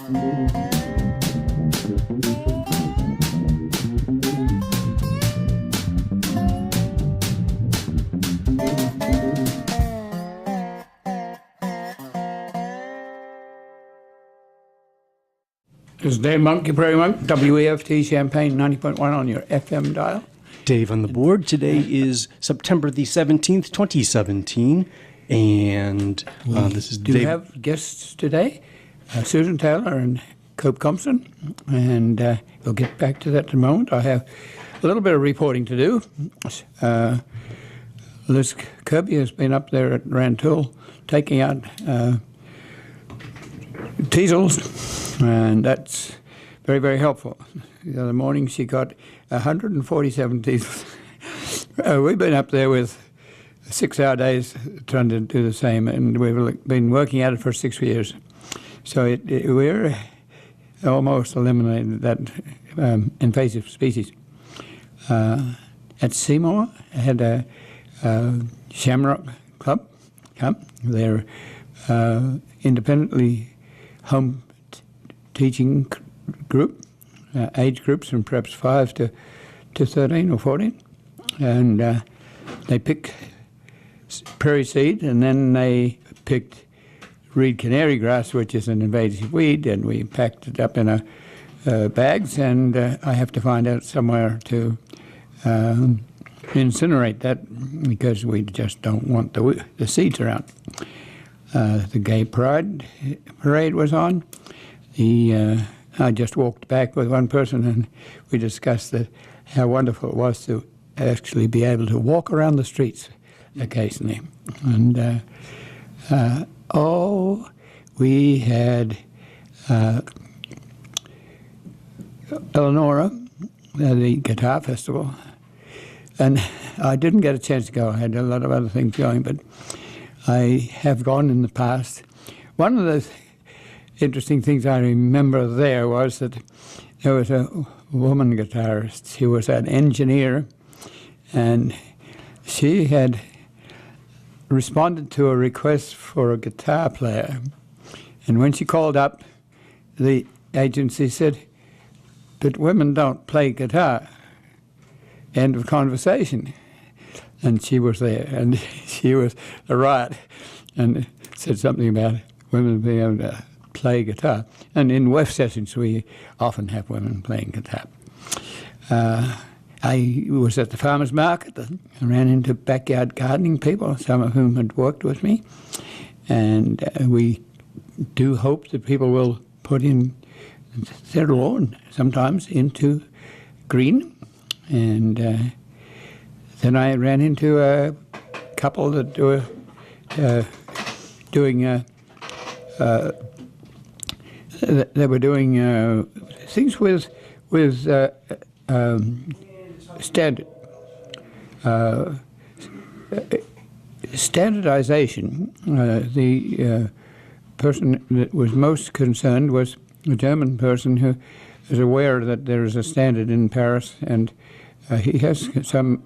This is Dave Monk, your Prairie Monk, WEFT Champaign 90.1 on your FM dial. Dave on the board. Today is September the 17th, 2017, and this is Dave. We have guests today, Susan Taylor and Cope Compson, and we'll get back to that in a moment. I have a little bit of reporting to do. Liz Kirby has been up there at Rantoul taking out teasels, and that's very, very helpful. The other morning she got 147 teasels. We've been up there with 6-hour days trying to do the same, and we've been working at it for 6 years. So we're almost eliminated that invasive species. At Seymour, I had a Shamrock Club come. They're independently home teaching group, age groups from perhaps 5 to 13 or 14. And they pick prairie seed, and then they picked reed canary grass, which is an invasive weed, and we packed it up in bags, and I have to find out somewhere to incinerate that because we just don't want the seeds around. The Gay Pride Parade was on. I just walked back with one person, and we discussed how wonderful it was to actually be able to walk around the streets occasionally. And we had Eleonora at the Guitar Festival, and I didn't get a chance to go. I had a lot of other things going, but I have gone in the past. One of the interesting things I remember there was that there was a woman guitarist. She was an engineer, and she had responded to a request for a guitar player. And when she called up, the agency said, "But women don't play guitar." End of conversation. And she was there, and she was a riot, and said something about women being able to play guitar. And in WEF sessions, we often have women playing guitar. I was at the farmer's market and ran into backyard gardening people, some of whom had worked with me. And we do hope that people will put in their lawn sometimes into green. And then I ran into a couple that were doing things with standardization. The person that was most concerned was a German person who is aware that there is a standard in Paris, and he has some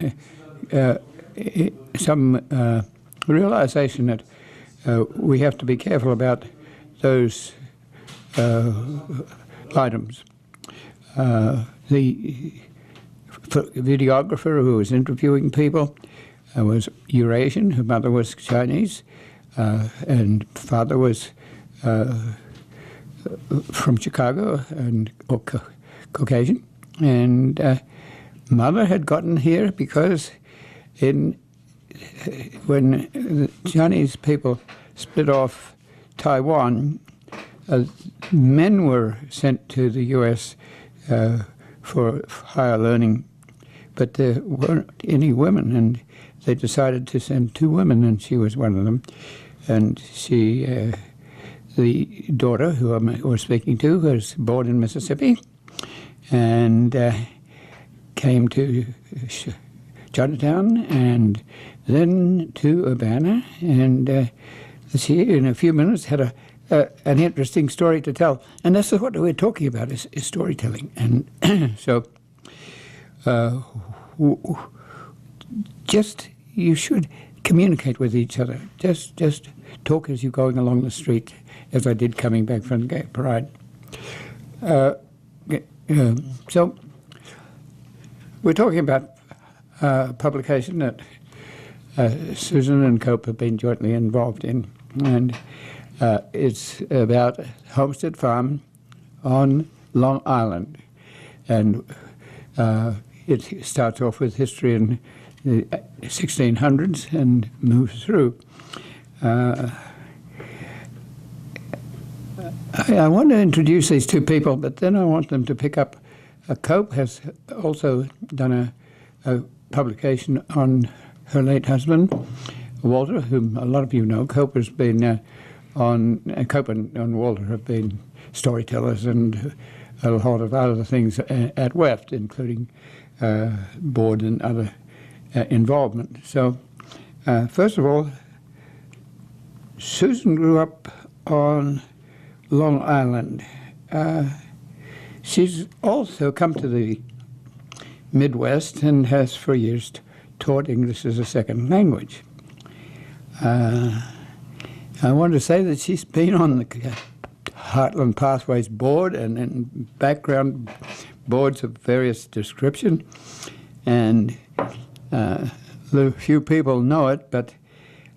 realization that we have to be careful about those items. The videographer who was interviewing people was Eurasian. Her mother was Chinese, and father was from Chicago and Caucasian. And mother had gotten here because when the Chinese people split off Taiwan, men were sent to the U.S. For higher learning, but there weren't any women, and they decided to send 2 women, and she was one of them. And she, the daughter who I was speaking to, was born in Mississippi, and came to Chinatown, and then to Urbana, and she, in a few minutes, had an interesting story to tell. And that's what we're talking about, is storytelling. And so you should communicate with each other. Just talk as you're going along the street, as I did coming back from the Gay Pride. So we're talking about publication that Susan and Cope have been jointly involved in, and it's about Homestead Farm on Long Island, and it starts off with history in the 1600s and moves through. I want to introduce these two people, but then I want them to pick up. Cope has also done a publication on her late husband, Walter, whom a lot of you know. Cope has been Cope and Walter have been storytellers and a lot of other things at Weft, including board and other involvement. So, first of all, Susan grew up on Long Island. She's also come to the Midwest and has for years taught English as a second language. I want to say that she's been on the Heartland Pathways board and in background boards of various description, and few people know it, but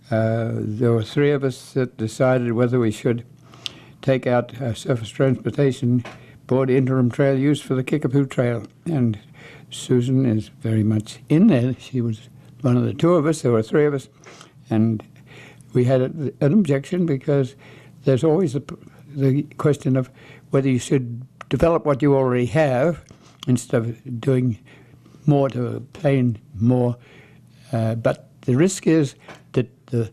there were three of us that decided whether we should take out surface transportation board interim trail use for the Kickapoo Trail, and Susan is very much in there. She was one of the two of us. There were three of us, and we had an objection because there's always the question of whether you should develop what you already have instead of doing more to obtain more. But the risk is that the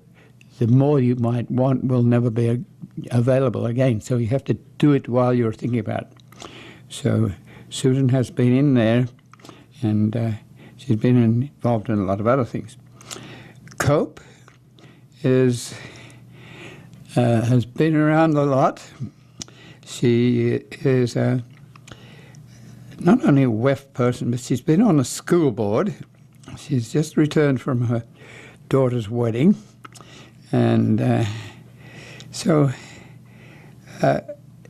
more you might want will never be available again. So you have to do it while you're thinking about it. So Susan has been in there, and she's been involved in a lot of other things. Cope has been around a lot. She is not only a WEF person, but she's been on a school board. She's just returned from her daughter's wedding. And so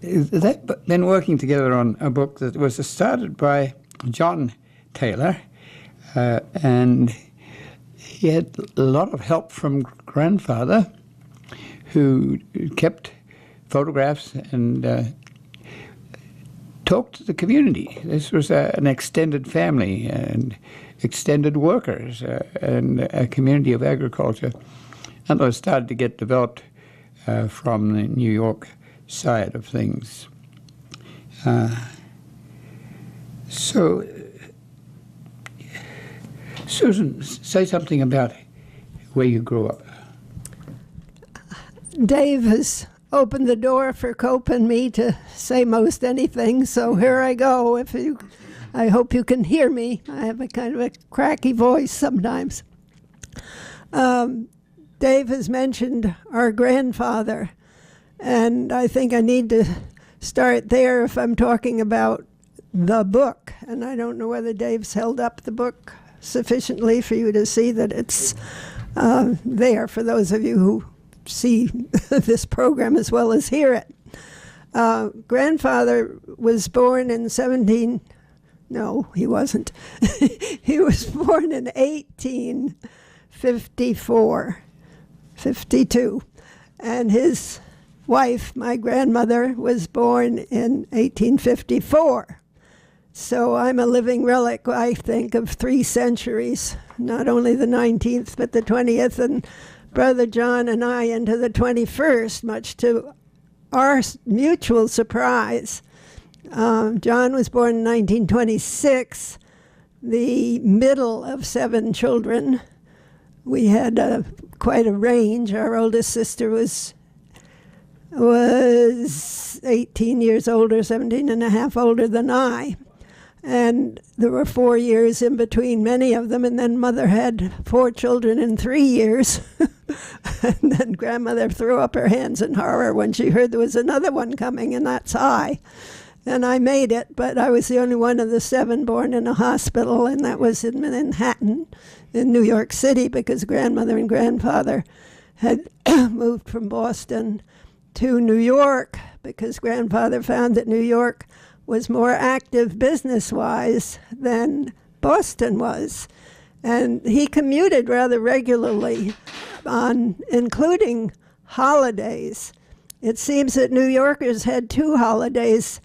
they've been working together on a book that was started by John Taylor, and he had a lot of help from grandfather, who kept photographs and talked to the community. This was an extended family and extended workers and a community of agriculture. And those started to get developed from the New York side of things. So, Susan, say something about where you grew up. Dave has opened the door for Cope and me to say most anything, so here I go. I hope you can hear me. I have a kind of a cracky voice sometimes. Dave has mentioned our grandfather, and I think I need to start there if I'm talking about the book. And I don't know whether Dave's held up the book sufficiently for you to see that it's there for those of you who see this program as well as hear it. Grandfather was born in no, he wasn't. He was born in 52, and his wife, my grandmother, was born in 1854. So I'm a living relic, I think, of 3 centuries, not only the 19th, but the 20th, and Brother John and I into the 21st, much to our mutual surprise. John was born in 1926, the middle of 7 children. We had quite a range. Our oldest sister was 18 years older, 17 and a half older than I. And there were 4 years in between many of them, and then Mother had 4 children in 3 years. And then Grandmother threw up her hands in horror when she heard there was another one coming, and that's I. And I made it, but I was the only one of the 7 born in a hospital, and that was in Manhattan, in New York City, because Grandmother and Grandfather had moved from Boston to New York, because Grandfather found that New York was more active business-wise than Boston was. And he commuted rather regularly, including holidays. It seems that New Yorkers had 2 holidays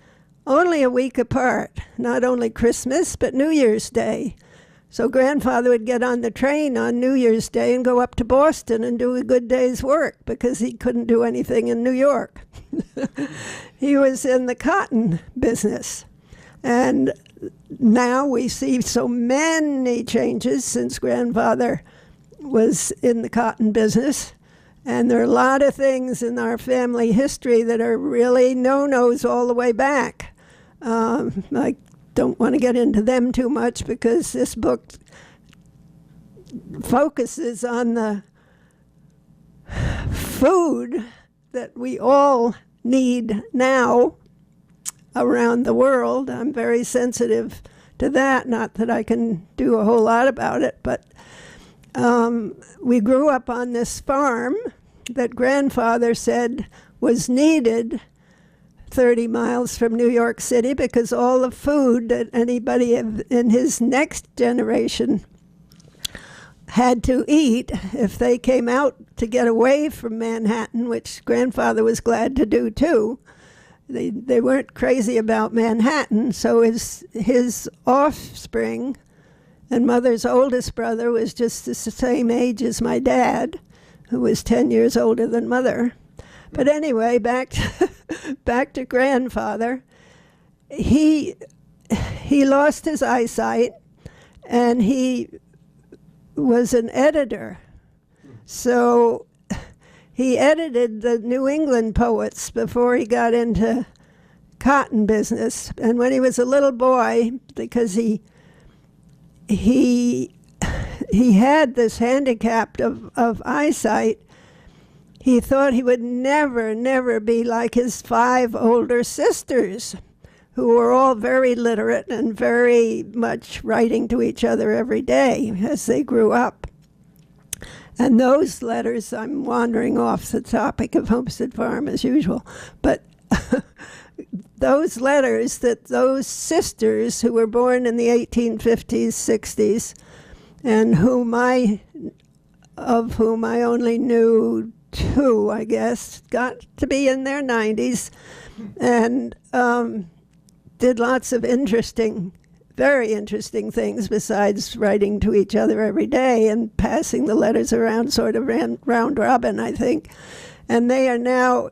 only a week apart, not only Christmas, but New Year's Day. So grandfather would get on the train on New Year's Day and go up to Boston and do a good day's work because he couldn't do anything in New York. He was in the cotton business. And now we see so many changes since grandfather was in the cotton business. And there are a lot of things in our family history that are really no-nos all the way back. I don't want to get into them too much because this book focuses on the food that we all need now around the world. I'm very sensitive to that, not that I can do a whole lot about it, but we grew up on this farm that grandfather said was needed 30 miles from New York City because all the food that anybody in his next generation had to eat if they came out to get away from Manhattan, which grandfather was glad to do too. They weren't crazy about Manhattan, so his offspring and mother's oldest brother was just the same age as my dad, who was 10 years older than mother. But anyway, back to grandfather. He lost his eyesight, and he was an editor. So he edited the New England poets before he got into cotton business. And when he was a little boy, because he had this handicap of eyesight, he thought he would never be like his 5 older sisters, who were all very literate and very much writing to each other every day as they grew up. And those letters, I'm wandering off the topic of Homestead Farm as usual, but those letters that those sisters who were born in the 1850s, 60s, and of whom I only knew 2, I guess, got to be in their 90s, and did lots of very interesting things besides writing to each other every day and passing the letters around, sort of round robin, I think. And they are now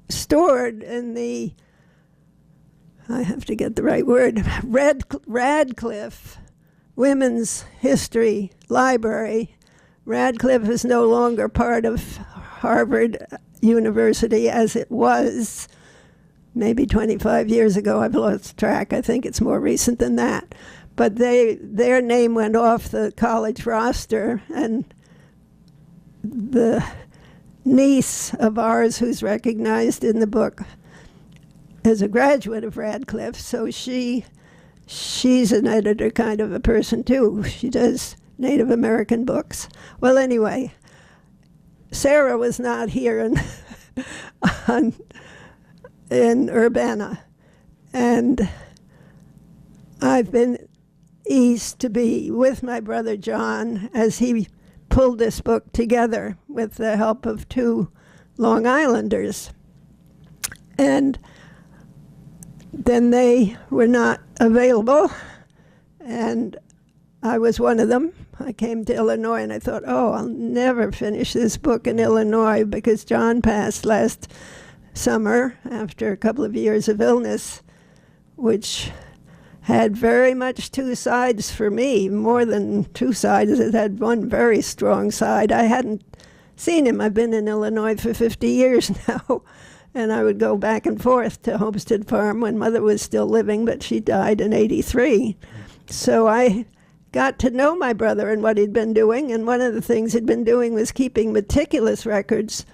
stored in the, I have to get the right word, Radcliffe Women's History Library. Radcliffe is no longer part of Harvard University as it was maybe 25 years ago. I've lost track. I think it's more recent than that. But their name went off the college roster, and the niece of ours who's recognized in the book as a graduate of Radcliffe, so she's an editor kind of a person too. She does Native American books. Well, anyway, Sarah was not here in Urbana, and I've been east to be with my brother John as he pulled this book together with the help of 2 Long Islanders. And then they were not available, and I was one of them. I came to Illinois, and I thought, I'll never finish this book in Illinois because John passed last summer after a couple of years of illness, which had very much 2 sides for me, more than 2 sides. It had one very strong side. I hadn't seen him. I've been in Illinois for 50 years now, and I would go back and forth to Homestead Farm when Mother was still living, but she died in 83. So I got to know my brother and what he'd been doing, and one of the things he'd been doing was keeping meticulous records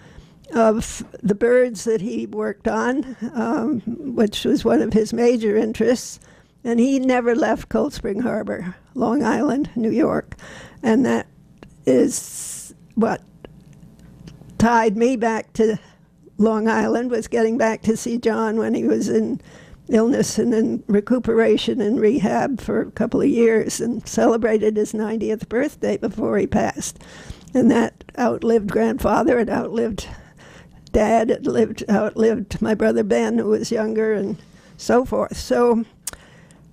of the birds that he worked on, which was one of his major interests. And he never left Cold Spring Harbor, Long Island, New York. And that is what tied me back to Long Island, was getting back to see John when he was in illness and in recuperation and rehab for a couple of years, and celebrated his 90th birthday before he passed. And that outlived grandfather, it outlived Dad, it outlived my brother Ben, who was younger, and so forth. So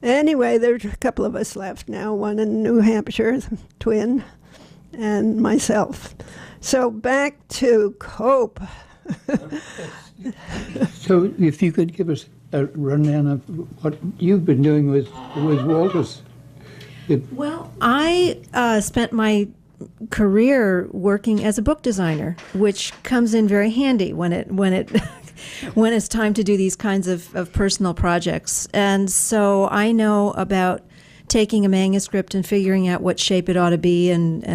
anyway, there's a couple of us left now, one in New Hampshire, twin, and myself. So back to Cope. So if you could give us a rundown of what you've been doing with Walters. Well, I spent my career working as a book designer, which comes in very handy when it's time to do these kinds of personal projects. And so I know about taking a manuscript and figuring out what shape it ought to be, and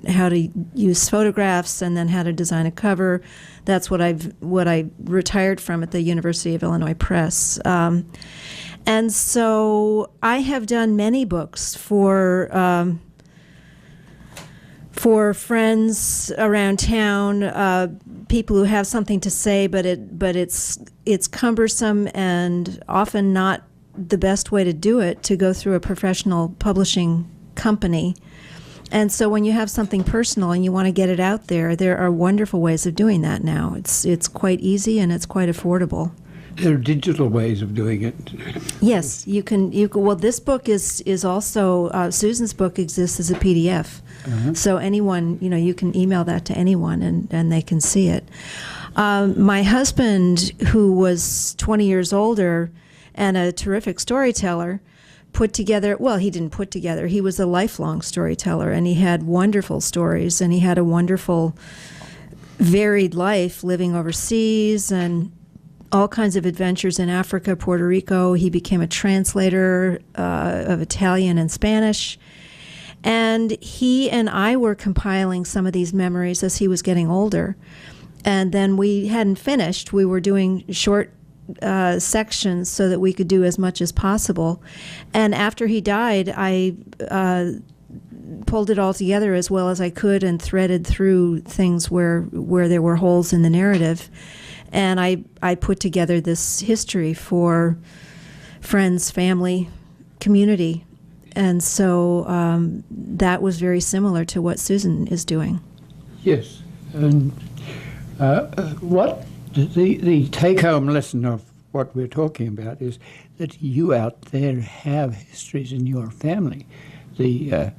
how to use photographs, and then how to design a cover. That's what I retired from at the University of Illinois Press. And so I have done many books for friends around town, people who have something to say, but it's cumbersome and often not the best way to do it, to go through a professional publishing company. And so when you have something personal and you want to get it out there, there are wonderful ways of doing that now. It's quite easy and it's quite affordable. There are digital ways of doing it. Yes, you can. Well, this book is also Susan's book exists as a PDF. So anyone, you can email that to anyone and they can see it. My husband, who was 20 years older and a terrific storyteller, he didn't put together, he was a lifelong storyteller, and he had wonderful stories, and he had a wonderful, varied life living overseas and all kinds of adventures in Africa, Puerto Rico. He became a translator of Italian and Spanish. And he and I were compiling some of these memories as he was getting older. And then we hadn't finished. We were doing short sections so that we could do as much as possible. And after he died, I pulled it all together as well as I could and threaded through things where there were holes in the narrative. And I put together this history for friends, family, community. And so that was very similar to what Susan is doing. Yes. And what the take-home lesson of what we're talking about is that you out there have histories in your family. The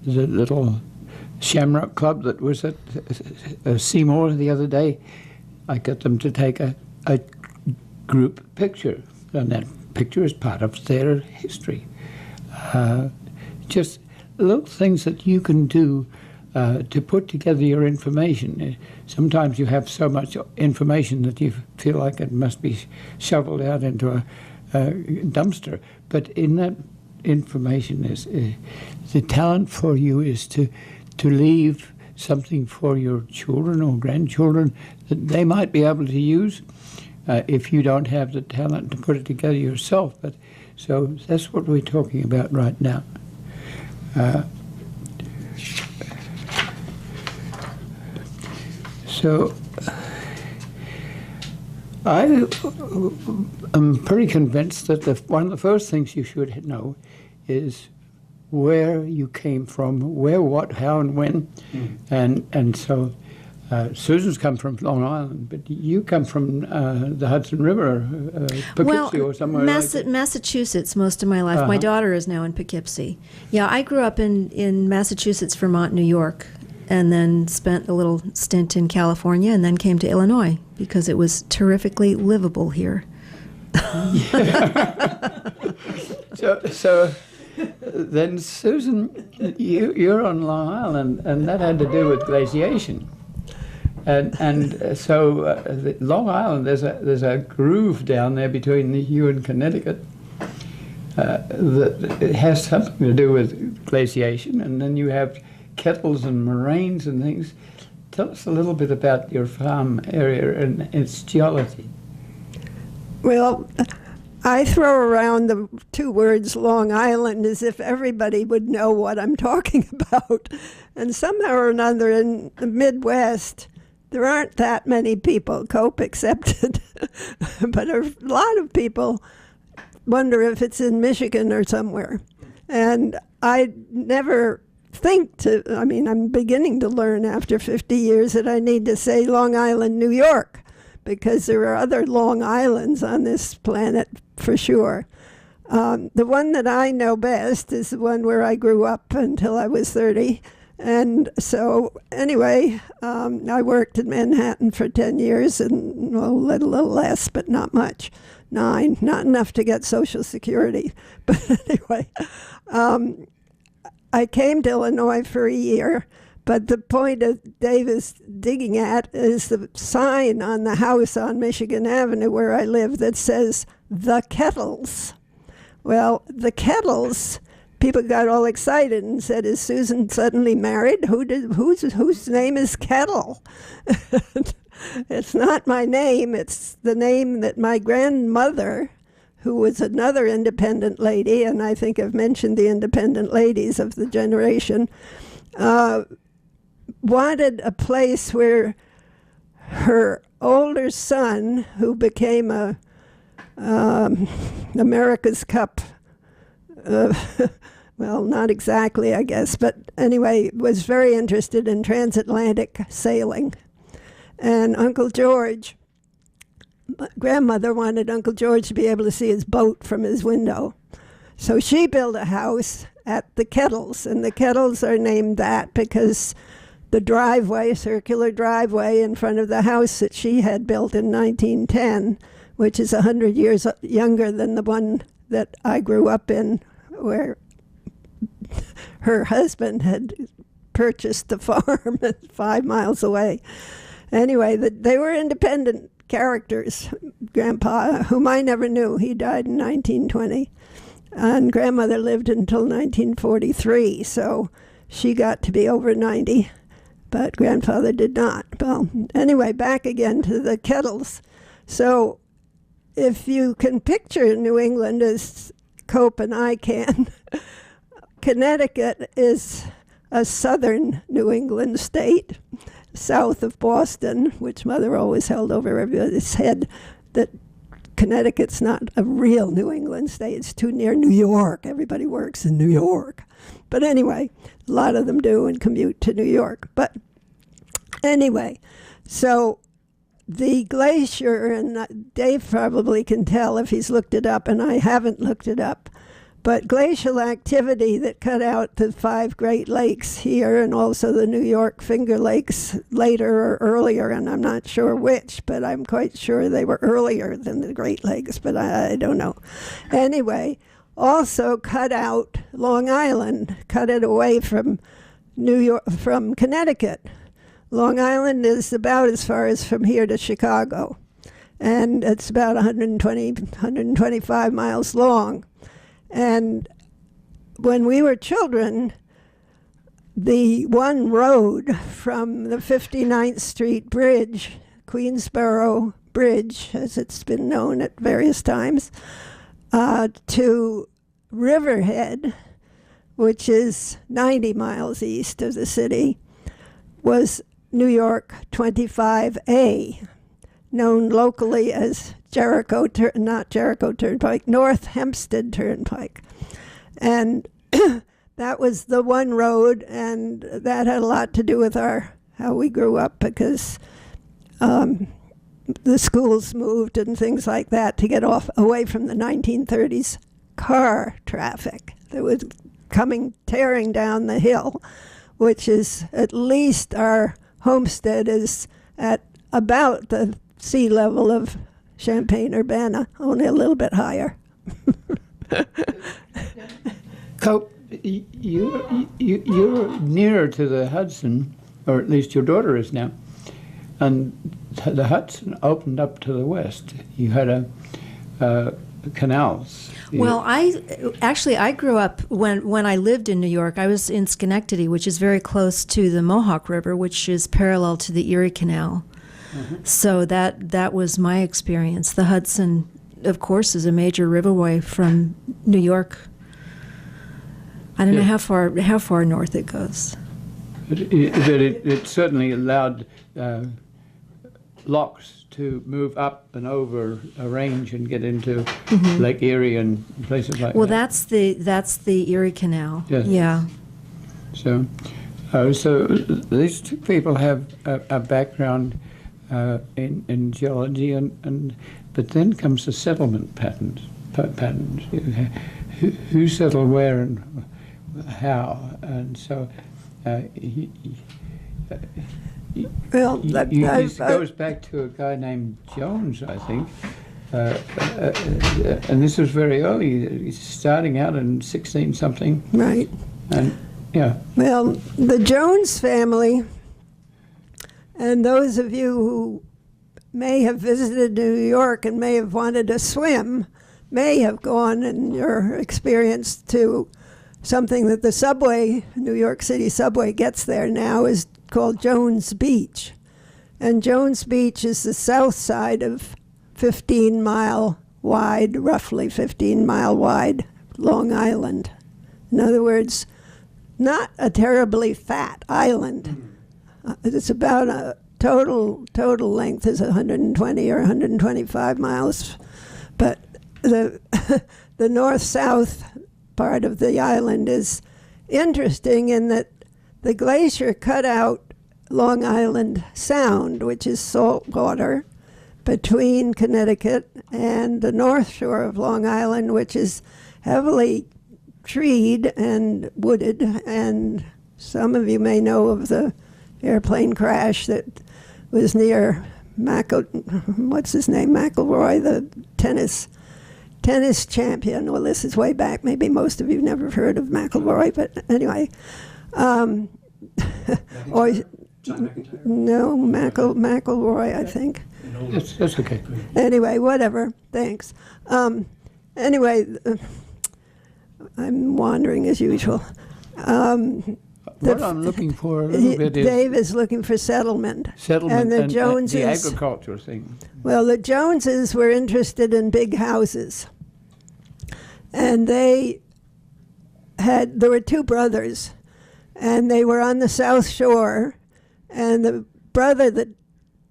little Shamrock Club that was at Seymour the other day, I got them to take a group picture, and that picture is part of their history. Just little things that you can do to put together your information. Sometimes you have so much information that you feel like it must be shoveled out into a dumpster. But in that information is the talent for you is to leave something for your children or grandchildren that they might be able to use if you don't have the talent to put it together yourself. But so that's what we're talking about right now. So I am pretty convinced that one of the first things you should know is where you came from, where, what, how, and when. And so Susan's come from Long Island, but you come from the Hudson River, Poughkeepsie or somewhere like that. Massachusetts most of my life. My daughter is now in Poughkeepsie. Yeah, I grew up in Massachusetts, Vermont, New York, and then spent a little stint in California, and then came to Illinois because it was terrifically livable here. So then, Susan, you're on Long Island, and that had to do with glaciation. And so Long Island, there's a groove down there between you and Connecticut that it has something to do with glaciation, and then you have kettles and moraines and things. Tell us a little bit about your farm area and its geology. Well, I throw around the two words Long Island as if everybody would know what I'm talking about. And somehow or another in the Midwest, there aren't that many people, Cope accepted, but a lot of people wonder if it's in Michigan or somewhere. And I never think to, I mean, I'm beginning to learn after 50 years that I need to say Long Island, New York, because there are other Long Islands on this planet for sure. The one that I know best is the one where I grew up until I was 30. And so, anyway, I worked in Manhattan for 10 years and a little less, but not much. 9, not enough to get Social Security. But anyway, I came to Illinois for a year. But the point that Dave is digging at is the sign on the house on Michigan Avenue where I live that says, The Kettles. Well, the Kettles, people got all excited and said, is Susan suddenly married? Whose name is Kettle? It's not my name. It's the name that my grandmother, who was another independent lady, and I think I've mentioned the independent ladies of the generation, wanted a place where her older son, who became a America's Cup, well, not exactly, I guess, but anyway, was very interested in transatlantic sailing. And Uncle George, my grandmother wanted Uncle George to be able to see his boat from his window. So she built a house at the Kettles, and the Kettles are named that because the driveway, circular driveway in front of the house that she had built in 1910, which is 100 years younger than the one that I grew up in, where her husband had purchased the farm 5 miles away. Anyway, they were independent characters. Grandpa, whom I never knew, he died in 1920. And grandmother lived until 1943, so she got to be over 90, but grandfather did not. Well, anyway, back again to the Kettles. So if you can picture New England as Cope and I can, Connecticut is a southern New England state, south of Boston, which Mother always held over everybody's head, that Connecticut's not a real New England state. It's too near New York. Everybody works in New York. But anyway, a lot of them do and commute to New York. But anyway, so the glacier, and Dave probably can tell if he's looked it up, and I haven't looked it up, but glacial activity that cut out the 5 Great Lakes here and also the New York Finger Lakes later or earlier, and I'm not sure which, but I'm quite sure they were earlier than the Great Lakes, but I don't know. Anyway, also cut out Long Island, cut it away from New York, from Connecticut. Long Island is about as far as from here to Chicago, and it's about 125 miles long. And when we were children, the one road from the 59th Street Bridge, Queensboro Bridge, as it's been known at various times, to Riverhead, which is 90 miles east of the city, was New York 25A, known locally as not Jericho Turnpike, North Hempstead Turnpike. And that was the one road, and that had a lot to do with how we grew up, because the schools moved and things like that to get away from the 1930s car traffic that was tearing down the hill, which is at least our homestead is at about the sea level of Champaign-Urbana, only a little bit higher. Cope, you're nearer to the Hudson, or at least your daughter is now, and the Hudson opened up to the west. You had canals. Well, I grew up when I lived in New York. I was in Schenectady, which is very close to the Mohawk River, which is parallel to the Erie Canal. Mm-hmm. So that was my experience. The Hudson, of course, is a major riverway from New York. I don't know how far north it goes. But it certainly allowed locks to move up and over a range and get into Lake Erie and places like Well, that. that's the Erie Canal. Yes. Yeah. So, so these two people have a background in geology, but then comes the settlement patterns. Who settled where and how, and so Well, this goes back to a guy named Jones, I think, and this was very early. He's starting out in 16 something, right. and yeah. Well, the Jones family, and those of you who may have visited New York and may have wanted to swim, may have gone in your experience to something that the subway, New York City subway gets there now, is called Jones Beach. And Jones Beach is the south side of 15-mile wide, roughly 15-mile wide, Long Island. In other words, not a terribly fat island. It's about a total length is 120 or 125 miles, but the the north-south part of the island is interesting in that the glacier cut out Long Island Sound, which is salt water, between Connecticut and the north shore of Long Island, which is heavily treed and wooded. And some of you may know of the airplane crash that was near McIlroy, the tennis champion. Well, this is way back. Maybe most of you never heard of McIlroy, but anyway. Or no, McIlroy, I think. That's okay. Anyway, whatever. Thanks. Anyway, I'm wandering as usual. What I'm looking for a little bit is Dave is looking for settlement. settlement And the Joneses, the agriculture thing. well, the Joneses were interested in big houses. And there were two brothers, and they were on the South Shore, and the brother that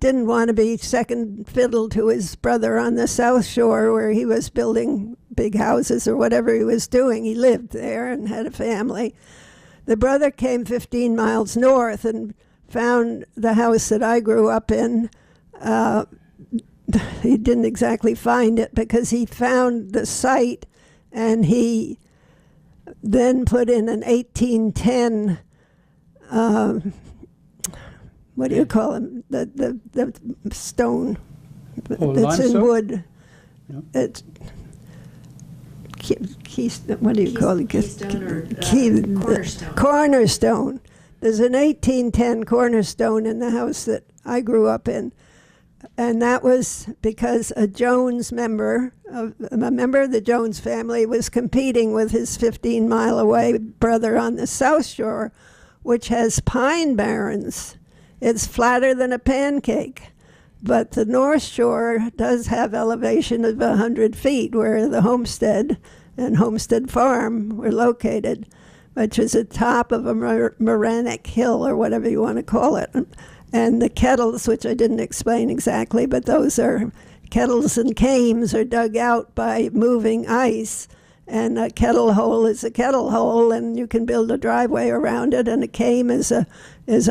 didn't want to be second fiddle to his brother on the South Shore where he was building big houses or whatever he was doing, he lived there and had a family. The brother came 15 miles north and found the house that I grew up in. He didn't exactly find it because he found the site, and he then put in an 1810, what do you call them? The stone that's limestone? in wood. No. It's what do you call it? Keystone or cornerstone. Cornerstone. There's an 1810 cornerstone in the house that I grew up in. And that was because a Jones member of the Jones family was competing with his 15-mile away brother on the South Shore, which has pine barrens. It's flatter than a pancake. But the North Shore does have elevation of 100 feet, where the homestead and Homestead Farm were located, which is at top of a moranic hill, or whatever you want to call it. And the kettles, which I didn't explain exactly, but those are kettles and cames are dug out by moving ice. And a kettle hole is a kettle hole, and you can build a driveway around it. And a came is a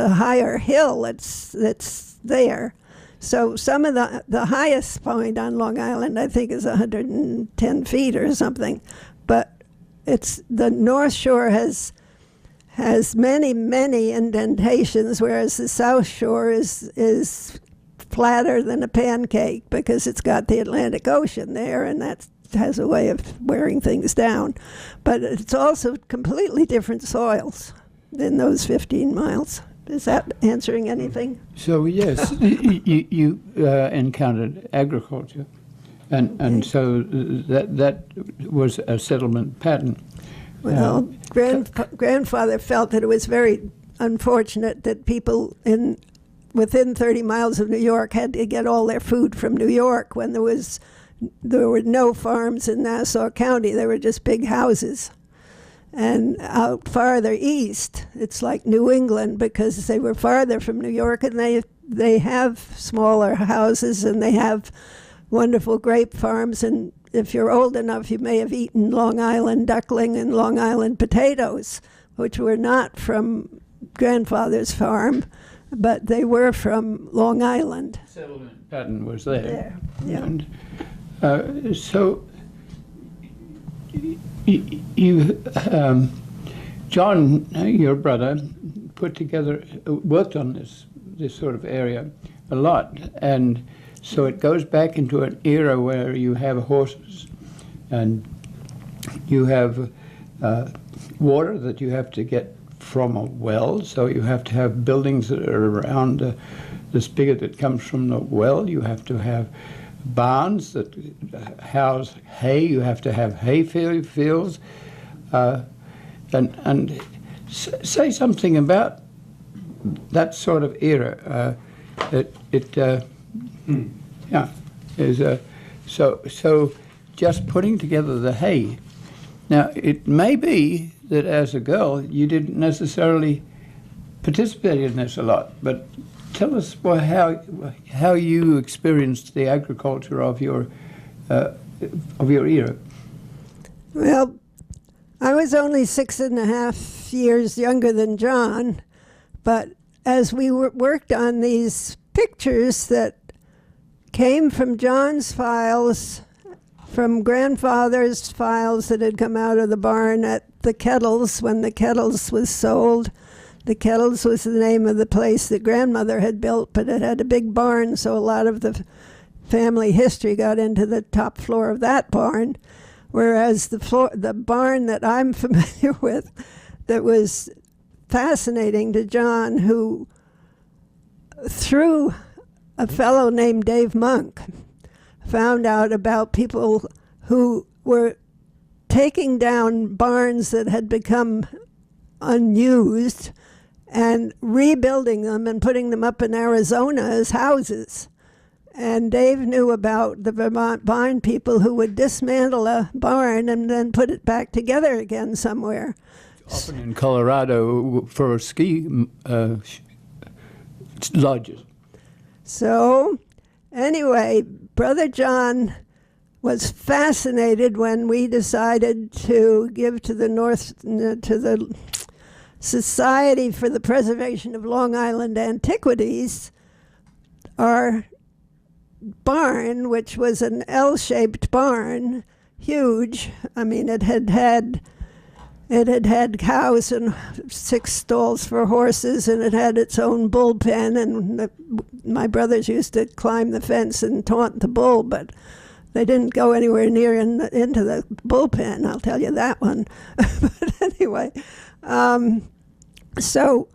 higher hill that's there. So some of the highest point on Long Island, I think, is 110 feet or something. But it's the North Shore has many, many indentations, whereas the South Shore is flatter than a pancake because it's got the Atlantic Ocean there, and that has a way of wearing things down. But it's also completely different soils in those 15 miles. Is that answering anything? So yes, you encountered agriculture, and so that was a settlement pattern. Well, grandfather felt that it was very unfortunate that people within 30 miles of New York had to get all their food from New York when there were no farms in Nassau County. There were just big houses. And out farther east, it's like New England because they were farther from New York, and they they have smaller houses and they have wonderful grape farms. And if you're old enough, you may have eaten Long Island duckling and Long Island potatoes, which were not from grandfather's farm, but they were from Long Island. Settlement pattern was there. Yeah. And so you John, your brother, worked on this sort of area a lot, and so it goes back into an era where you have horses and you have water that you have to get from a well, so you have to have buildings that are around the spigot that comes from the well. You have to have barns that house hay. You have to have hay fields. And say something about that sort of era. So just putting together the hay. Now, it may be that as a girl you didn't necessarily participate in this a lot, but tell us how you experienced the agriculture of your era. Well, I was only 6.5 years younger than John, but as we worked on these pictures that came from John's files, from grandfather's files that had come out of the barn at the Kettles when the Kettles was sold. The Kettles was the name of the place that grandmother had built, but it had a big barn, so a lot of the family history got into the top floor of that barn. Whereas the barn that I'm familiar with that was fascinating to John, who, through a fellow named Dave Monk, found out about people who were taking down barns that had become unused and rebuilding them and putting them up in Arizona as houses. And Dave knew about the Vermont barn people who would dismantle a barn and then put it back together again somewhere. Often in Colorado for ski lodges. So, anyway, Brother John was fascinated when we decided to give to the Society for the Preservation of Long Island Antiquities our barn, which was an L-shaped barn, huge. I mean, it had had cows and 6 stalls for horses, and it had its own bullpen, and my brothers used to climb the fence and taunt the bull, but they didn't go anywhere near into the bullpen, I'll tell you that one. But anyway, so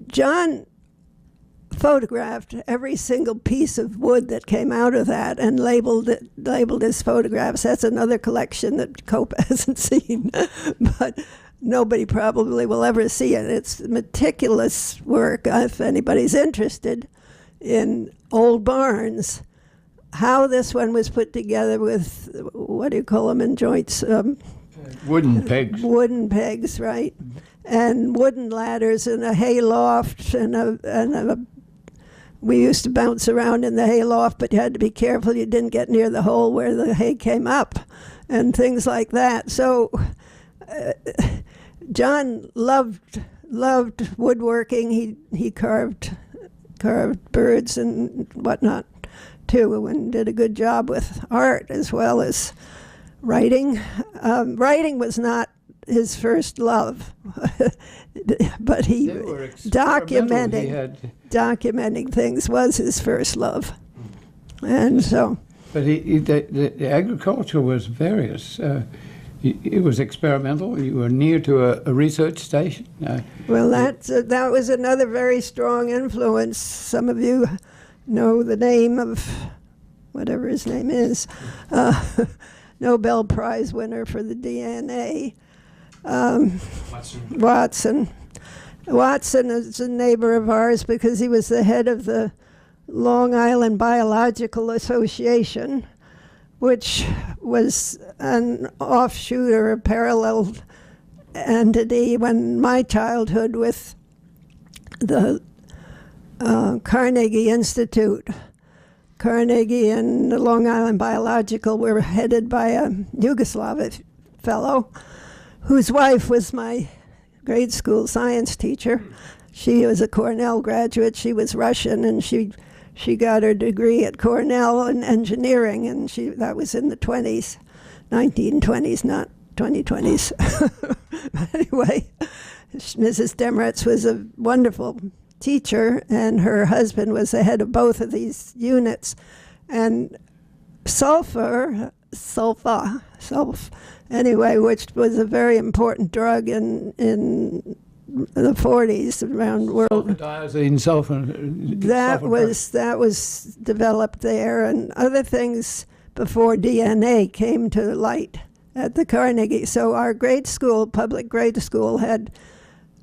John photographed every single piece of wood that came out of that and labeled his photographs. That's another collection that Cope hasn't seen, but nobody probably will ever see it. It's meticulous work if anybody's interested in old barns. How this one was put together with, what do you call them in joints? Wooden pegs. Wooden pegs, right. And wooden ladders and a hay loft and we used to bounce around in the hay loft, but you had to be careful you didn't get near the hole where the hay came up and things like that. So John loved woodworking. He carved birds and whatnot too, and did a good job with art as well as writing. Writing was not his first love, but documenting things was his first love, and so. But the agriculture was various. It was experimental. You were near to a research station. Well, that was another very strong influence. Some of you know the name of whatever his name is, Nobel Prize winner for the DNA. Watson. Watson is a neighbor of ours because he was the head of the Long Island Biological Association, which was an offshoot or a parallel entity when my childhood with the Carnegie Institute. Carnegie and the Long Island Biological were headed by a Yugoslav fellow whose wife was my grade school science teacher. She was a Cornell graduate. She was Russian, and she got her degree at Cornell in engineering, and that was in the 20s, 1920s, not 2020s. Anyway, Mrs. Demeritz was a wonderful teacher, and her husband was the head of both of these units. And sulfur, anyway, which was a very important drug in the 40s around world. Diazine, sulfur. That was developed there, and other things before DNA came to light at the Carnegie. So our grade school, public grade school, had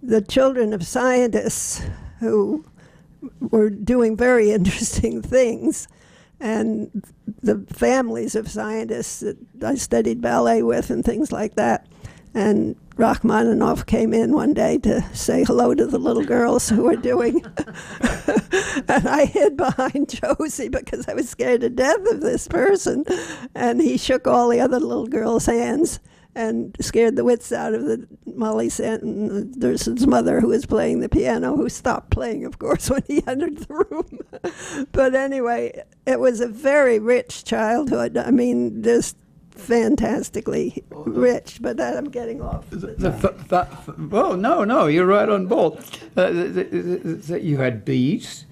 the children of scientists who were doing very interesting things, and the families of scientists that I studied ballet with and things like that. And Rachmaninoff came in one day to say hello to the little girls who were doing. And I hid behind Josie because I was scared to death of this person. And he shook all the other little girls' hands and scared the wits out of Molly Sanderson's mother, who was playing the piano, who stopped playing, of course, when he entered the room. But anyway, it was a very rich childhood. I mean, just fantastically rich, but that I'm getting off. Oh, no, you're right on ball. You had bees.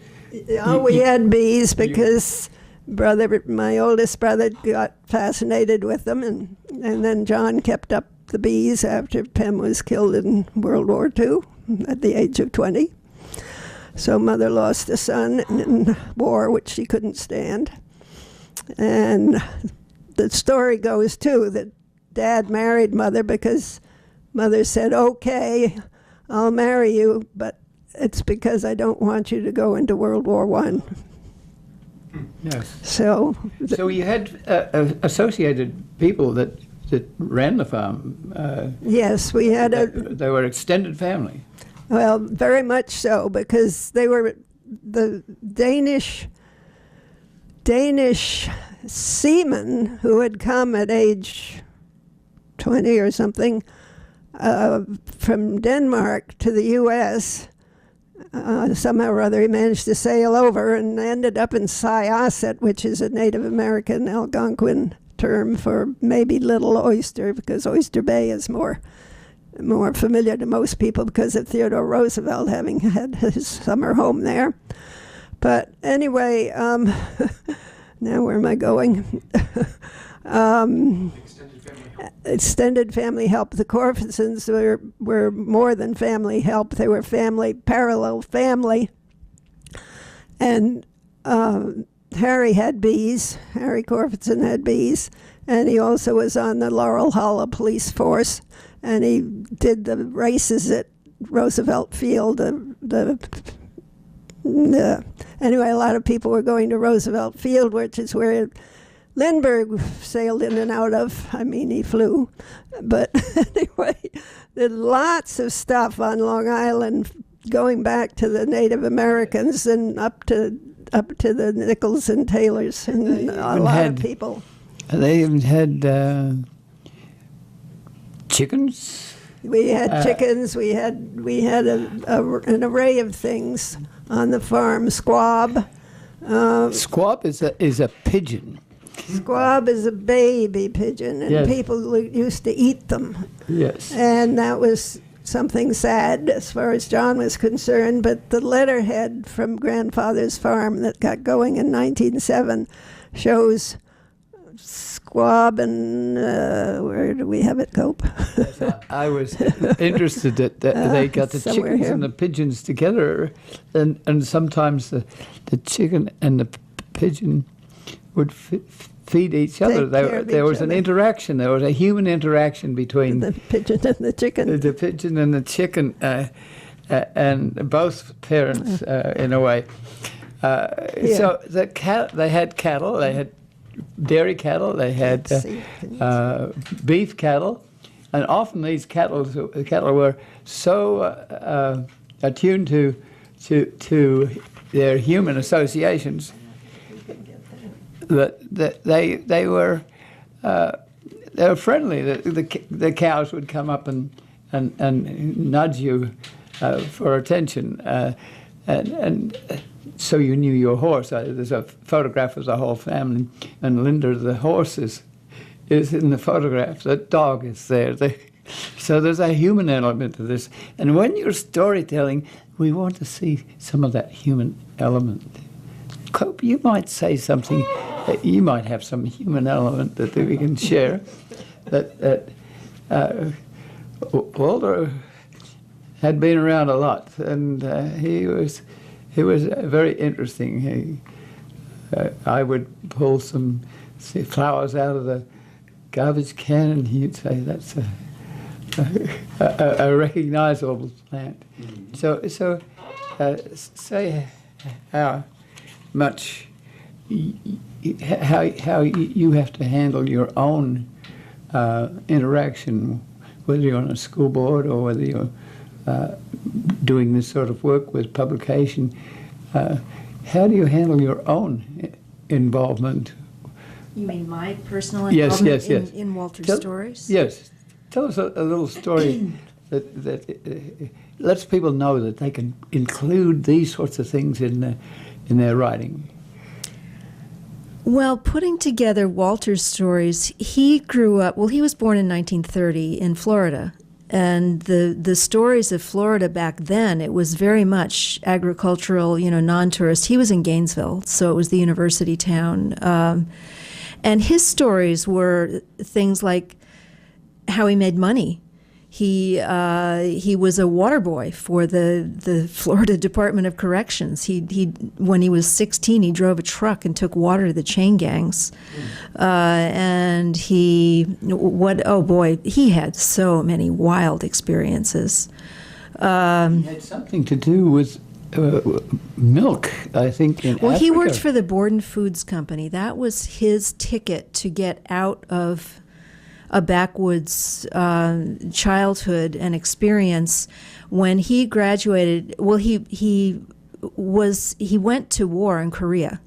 Oh, we had bees because my oldest brother got fascinated with them, and then John kept up the bees after Pem was killed in World War II at the age of 20. So Mother lost a son in war, which she couldn't stand. And the story goes, too, that Dad married Mother because Mother said, okay, I'll marry you, but it's because I don't want you to go into World War I. Yes. So you had associated people that ran the farm. Yes, we had they were extended family. Well, very much so, because they were the Danish seamen who had come at age 20 or something from Denmark to the U.S. Somehow or other he managed to sail over and ended up in Syosset, which is a Native American Algonquin term for maybe Little Oyster, because Oyster Bay is more familiar to most people because of Theodore Roosevelt having had his summer home there. But anyway, now where am I going? Extended family help. The Corfisons were more than family help. They were parallel family. And Harry had bees. Harry Corfison had bees. And he also was on the Laurel Hollow police force. And he did the races at Roosevelt Field. Anyway, a lot of people were going to Roosevelt Field, which is where Lindbergh sailed in and out of. I mean, he flew. But anyway, there's lots of stuff on Long Island going back to the Native Americans and up to the Nichols and Taylors and a lot of people. They even had chickens. We had chickens. We had an array of things on the farm. Squab. Squab is a pigeon. Squab is a baby pigeon, and yes. People used to eat them. Yes. And that was something sad as far as John was concerned, but the letterhead from Grandfather's farm that got going in 1907 shows squab and where do we have it, Cope? I was interested that they got the chickens here. and the pigeons together, and sometimes the chicken and the pigeon would feed each other. There was an interaction. There was a human interaction between the pigeon and the chicken. The pigeon and the chicken, and both parents, in a way. So they had cattle. They had dairy cattle. They had beef cattle, and often these cattle were so attuned to their human associations, that they were friendly. The cows would come up and nudge you for attention, and so you knew your horse. There's a photograph of the whole family, and Linda, the horse, is in the photograph. The dog is there. So there's a human element to this. And when you're storytelling, we want to see some of that human element. Cope, you might say something, you might have some human element that we can share. That Walter had been around a lot, and he was very interesting. I would pull some flowers out of the garbage can, and he'd say, "That's a recognizable plant." So say how much how you have to handle your own interaction, whether you're on a school board or whether you're doing this sort of work with publication. How do you handle your own involvement? You mean my personal Yes, involvement in Walter's stories? Yes. Tell us a little story that lets people know that they can include these sorts of things in their writing. Well, putting together Walter's stories, he grew up, he was born in 1930 in Florida. And the stories of Florida back then, it was very much agricultural, non-tourist. He was in Gainesville, so it was the university town. And his stories were things like how he made money. He was a water boy for the Florida Department of Corrections. He when he was 16, he drove a truck and took water to the chain gangs. And he had so many wild experiences. It had something to do with milk, I think, in Africa. He worked for the Borden Foods Company. That was his ticket to get out of a backwoods childhood and experience. When he graduated, he went to war in Korea,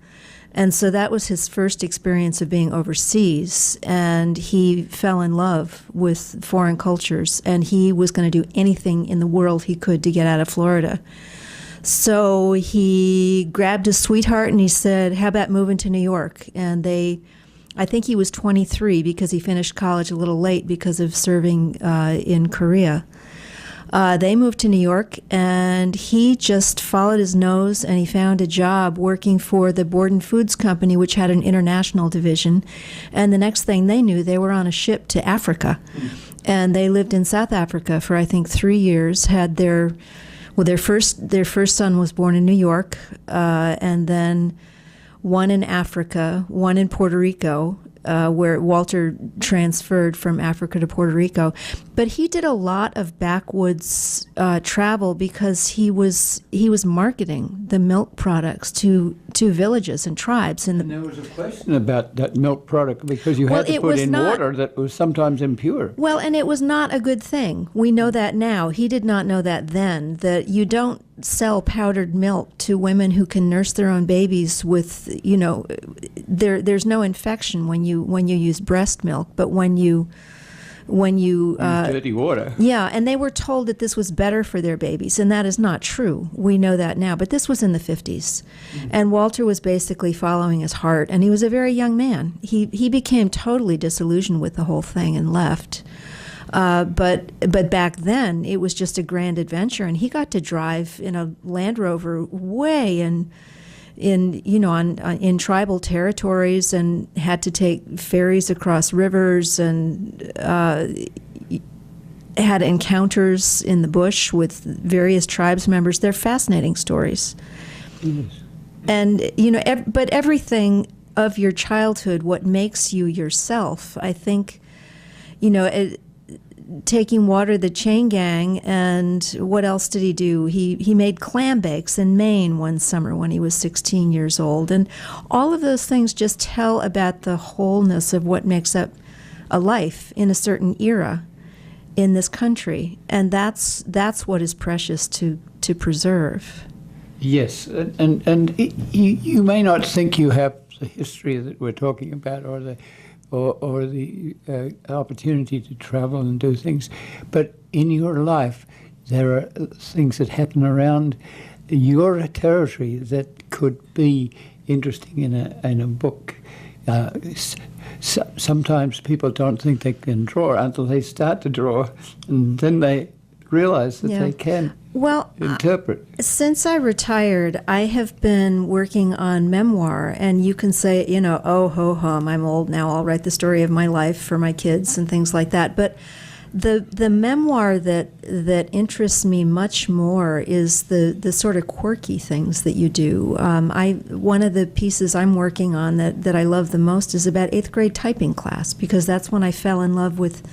and so that was his first experience of being overseas. And he fell in love with foreign cultures, and he was going to do anything in the world he could to get out of Florida. So he grabbed his sweetheart and he said, "How about moving to New York?" And I think he was 23 because he finished college a little late because of serving in Korea. They moved to New York, and he just followed his nose, and he found a job working for the Borden Foods Company, which had an international division. And the next thing they knew, they were on a ship to Africa. And they lived in South Africa for, I think, 3 years, had their first son was born in New York, and then one in Africa, one in Puerto Rico, where Walter transferred from Africa to Puerto Rico. But he did a lot of backwoods travel because he was marketing the milk products to villages and tribes. And there was a question about that milk product because you had to put in water that was sometimes impure. Well, and it was not a good thing. We know that now. He did not know that then, that you don't sell powdered milk to women who can nurse their own babies with, there's no infection when you use breast milk, but when you dirty water. Yeah, and they were told that this was better for their babies, and that is not true. We know that now, but this was in the 50s. And Walter was basically following his heart, and he was a very young man. He became totally disillusioned with the whole thing and left. But back then, it was just a grand adventure, and he got to drive in a Land Rover way in tribal territories, and had to take ferries across rivers, and had encounters in the bush with various tribes members. They're fascinating stories. Yes. And but everything of your childhood, what makes you yourself, I think, taking water to the chain gang, and what else did he do? He made clam bakes in Maine one summer when he was 16 years old. And all of those things just tell about the wholeness of what makes up a life in a certain era in this country. And that's what is precious to preserve. Yes, you may not think you have the history that we're talking about, or the opportunity to travel and do things, but in your life there are things that happen around your territory that could be interesting in a book. Sometimes people don't think they can draw until they start to draw, and then they realize that they can interpret. Since I retired, I have been working on memoir, and you can say, oh ho hum, I'm old now, I'll write the story of my life for my kids and things like that. But the memoir that interests me much more is the sort of quirky things that you do. One of the pieces I'm working on that I love the most is about 8th grade typing class, because that's when I fell in love with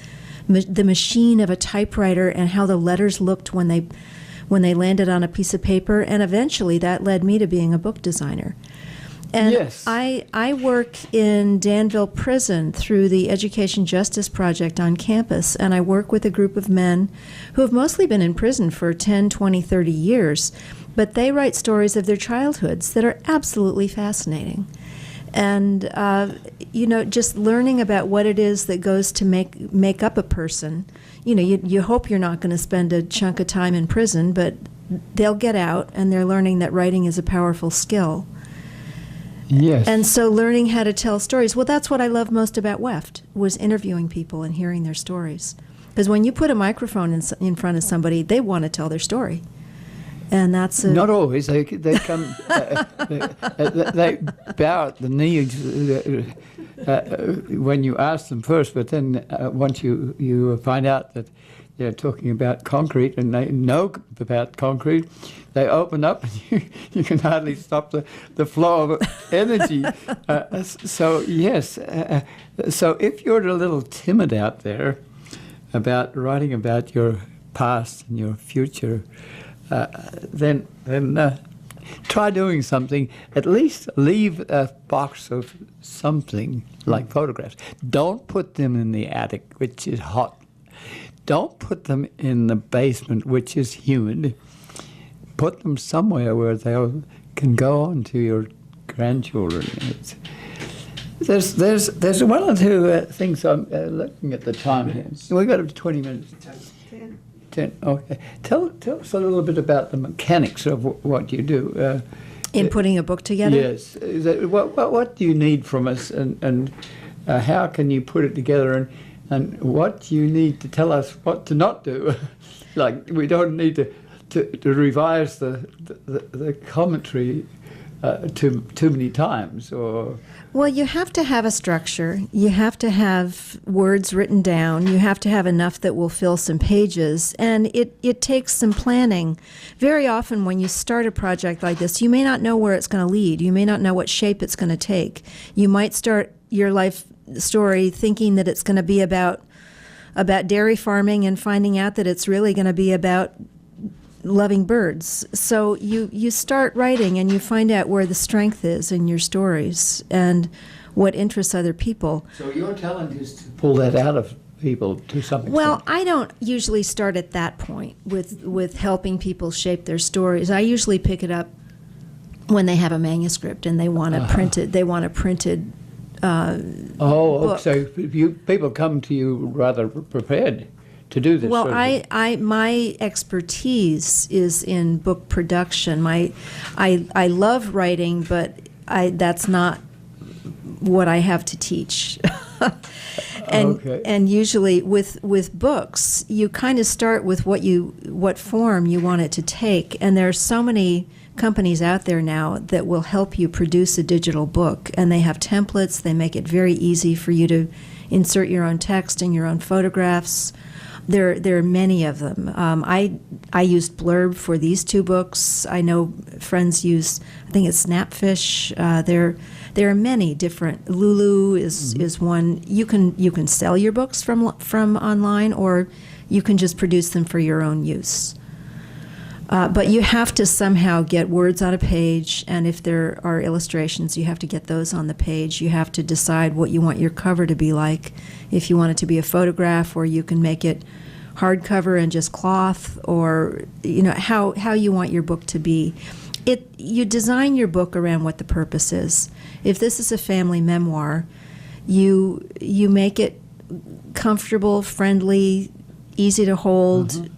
the machine of a typewriter and how the letters looked when they landed on a piece of paper, and eventually that led me to being a book designer. And yes. I work in Danville Prison through the Education Justice Project on campus, and I work with a group of men who have mostly been in prison for 10, 20, 30 years, but they write stories of their childhoods that are absolutely fascinating. And, just learning about what it is that goes to make up a person. You hope you're not going to spend a chunk of time in prison, but they'll get out, and they're learning that writing is a powerful skill. Yes. And so learning how to tell stories, well, that's what I love most about WEFT, was interviewing people and hearing their stories. Because when you put a microphone in front of somebody, they want to tell their story. And that's not always. They come. They bow at the knees when you ask them first. But then once you find out that they're talking about concrete and they know about concrete, they open up and you can hardly stop the flow of energy. So yes. So if you're a little timid out there about writing about your past and your future, then try doing something. At least leave a box of something like photographs. Don't put them in the attic, which is hot. Don't put them in the basement, which is humid. Put them somewhere where they can go on to your grandchildren. There's one or two things. I'm looking at the time here. We've got 20 minutes. 10. Okay. Tell us a little bit about the mechanics of what you do. in putting a book together? Yes. What do you need from us, and how can you put it together, and what do you need to tell us what to not do? Like, we don't need to revise the commentary too many times, or... Well, you have to have a structure. You have to have words written down. You have to have enough that will fill some pages. And it takes some planning. Very often when you start a project like this, you may not know where it's going to lead. You may not know what shape it's going to take. You might start your life story thinking that it's going to be about dairy farming and finding out that it's really going to be about loving birds. So you start writing and you find out where the strength is in your stories and what interests other people. So your talent is to pull that out of people to some extent. Well, I don't usually start at that point with helping people shape their stories. I usually pick it up when they have a manuscript and they want to print it. They want a printed book. So people come to you rather prepared to do this. Well, my expertise is in book production. I love writing, but that's not what I have to teach. And usually with books, you kind of start with what form you want it to take. And there are so many companies out there now that will help you produce a digital book, and they have templates. They make it very easy for you to insert your own text and your own photographs. There are many of them. I used Blurb for these two books. I know friends use, I think it's Snapfish. There are many different. Lulu is one. You can sell your books from online, or you can just produce them for your own use. But you have to somehow get words on a page, and if there are illustrations, you have to get those on the page. You have to decide what you want your cover to be like. If you want it to be a photograph, or you can make it hardcover and just cloth, or how you want your book to be. You design your book around what the purpose is. If this is a family memoir, you make it comfortable, friendly, easy to hold,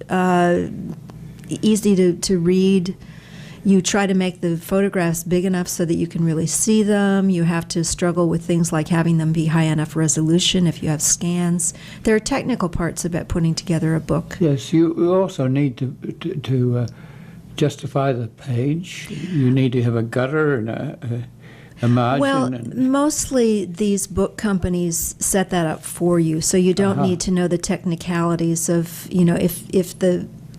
easy to read. You try to make the photographs big enough so that you can really see them. You have to struggle with things like having them be high enough resolution if you have scans. There are technical parts about putting together a book. Yes, you also need to justify the page. You need to have a gutter and a margin. Well, mostly these book companies set that up for you, so you don't need to know the technicalities of,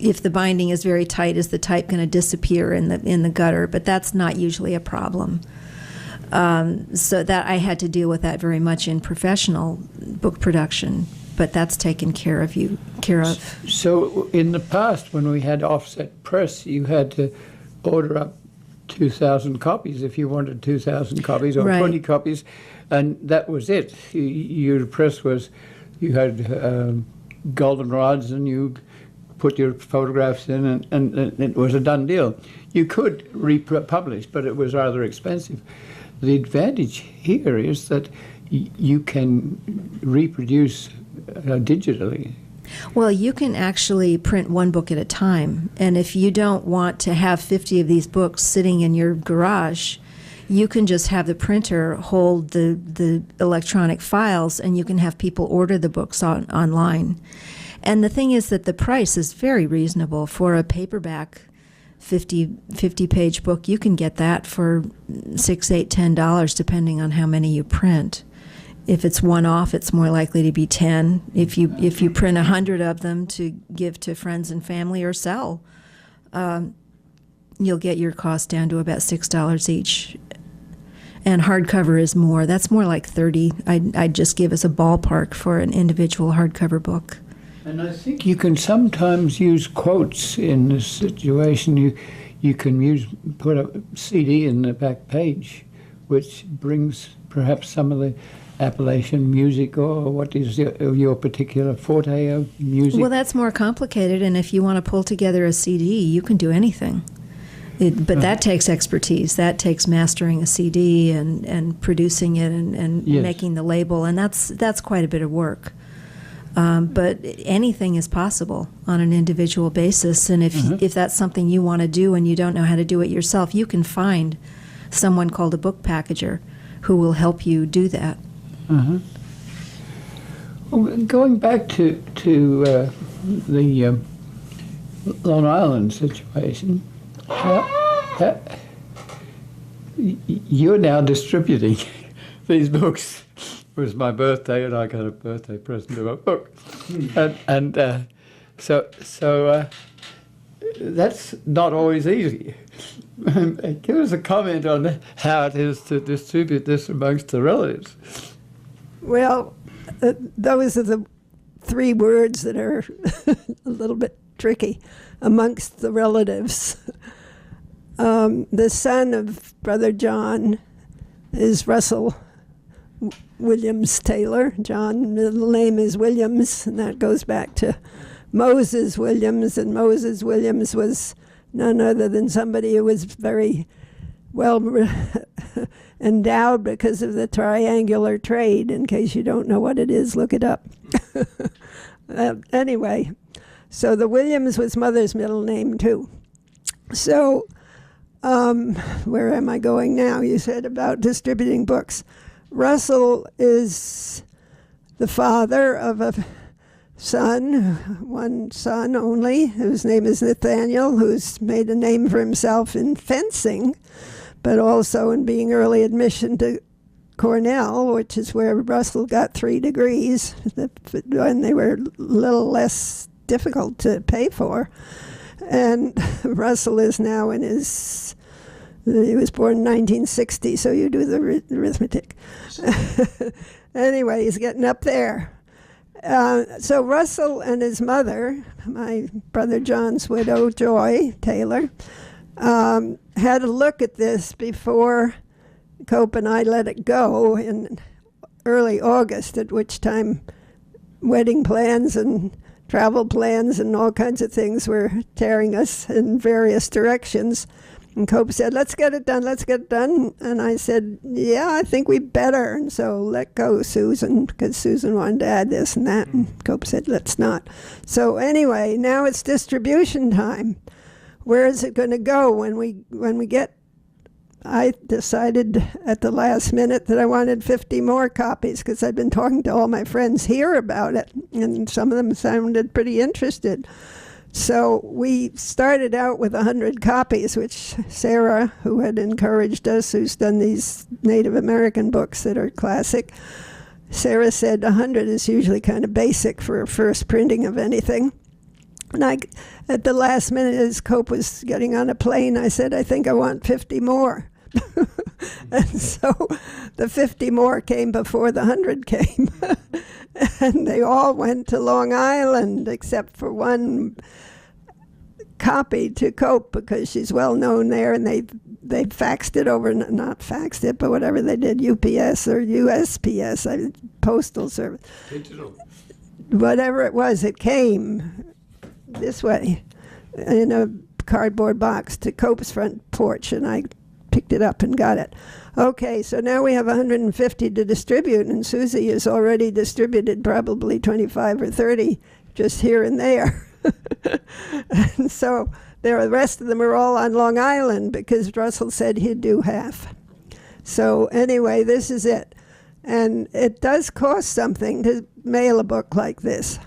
if the binding is very tight, is the type going to disappear in the gutter? But that's not usually a problem. So that I had to deal with that very much in professional book production, but that's taken care of. So in the past, when we had offset press, you had to order up 2,000 copies if you wanted 2,000 copies or 20 copies, and that was it. Your press was, you had goldenrods and you put your photographs in, and it was a done deal. You could republish, but it was rather expensive. The advantage here is that you can reproduce digitally. Well, you can actually print one book at a time, and if you don't want to have 50 of these books sitting in your garage, you can just have the printer hold the electronic files, and you can have people order the books online. And the thing is that the price is very reasonable for a paperback 50-page book. You can get that for $6, $8, $10, depending on how many you print. If it's one-off, it's more likely to be 10. If you print 100 of them to give to friends and family or sell, you'll get your cost down to about $6 each. And hardcover is more. That's more like 30. I'd just give as a ballpark for an individual hardcover book. And I think you can sometimes use quotes in this situation. You can put a CD in the back page, which brings perhaps some of the Appalachian music, or what is your particular forte of music? Well, that's more complicated, and if you want to pull together a CD, you can do anything. But that takes expertise. That takes mastering a CD and producing it and making the label, and that's quite a bit of work. But anything is possible on an individual basis, and if that's something you want to do and you don't know how to do it yourself, you can find someone called a book packager who will help you do that. Well, going back to the Long Island situation, you're now distributing these books. It was my birthday, and I got a birthday present of a book, and so that's not always easy. Give us a comment on how it is to distribute this amongst the relatives. Well, those are the three words that are a little bit tricky amongst the relatives. The son of Brother John is Russell Williams Taylor. John, middle name is Williams, and that goes back to Moses Williams, and Moses Williams was none other than somebody who was very well endowed because of the triangular trade. In case you don't know what it is, look it up. Anyway, so the Williams was mother's middle name too. So where am I going now? You said about distributing books. Russell is the father of a son, one son only, whose name is Nathaniel, who's made a name for himself in fencing, but also in being early admission to Cornell, which is where Russell got 3 degrees, when they were a little less difficult to pay for. And Russell is now in his... He was born in 1960, so you do the arithmetic. Anyway, he's getting up there. So Russell and his mother, my brother John's widow, Joy Taylor, had a look at this before Cope and I let it go in early August, at which time wedding plans and travel plans and all kinds of things were tearing us in various directions. And Cope said, let's get it done, let's get it done. And I said, yeah, I think we better. And so let go, Susan, because Susan wanted to add this and that. And Cope said, let's not. So anyway, now it's distribution time. Where is it going to go when we get... I decided at the last minute that I wanted 50 more copies because I'd been talking to all my friends here about it, and some of them sounded pretty interested. So we started out with 100 copies, which Sarah, who had encouraged us, who's done these Native American books that are classic, Sarah said 100 is usually kind of basic for a first printing of anything. And at the last minute, as Cope was getting on a plane, I said, I think I want 50 more. And so the 50 more came before the 100 came. And they all went to Long Island, except for one copy to Cope, because she's well known there, and they faxed it over, not faxed it, but whatever they did, UPS or USPS, Postal Service. Digital. Whatever it was, it came this way in a cardboard box to Cope's front porch, and I picked it up and got it. Okay, so now we have 150 to distribute, and Susie has already distributed probably 25 or 30 just here and there. And so the rest of them are all on Long Island because Russell said he'd do half. So anyway, this is it. And it does cost something to mail a book like this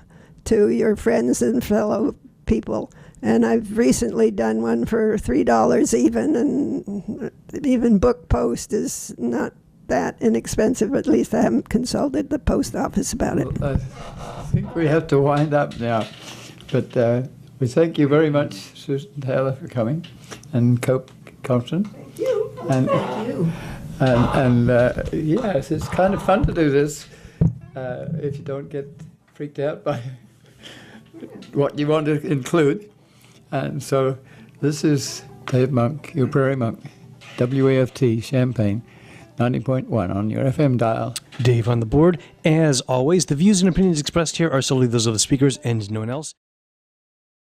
to your friends and fellow people. And I've recently done one for $3 even, and even book post is not that inexpensive. At least I haven't consulted the post office about it. Well, I think we have to wind up now. But we thank you very much, Susan Taylor, for coming, and Cope Compton. Thank you. And, Thank you. And yes, it's kind of fun to do this if you don't get freaked out by what you want to include. And so this is Dave Monk, your Prairie Monk, WAFT, Champaign, 90.1 on your FM dial. Dave on the board. As always, the views and opinions expressed here are solely those of the speakers and no one else.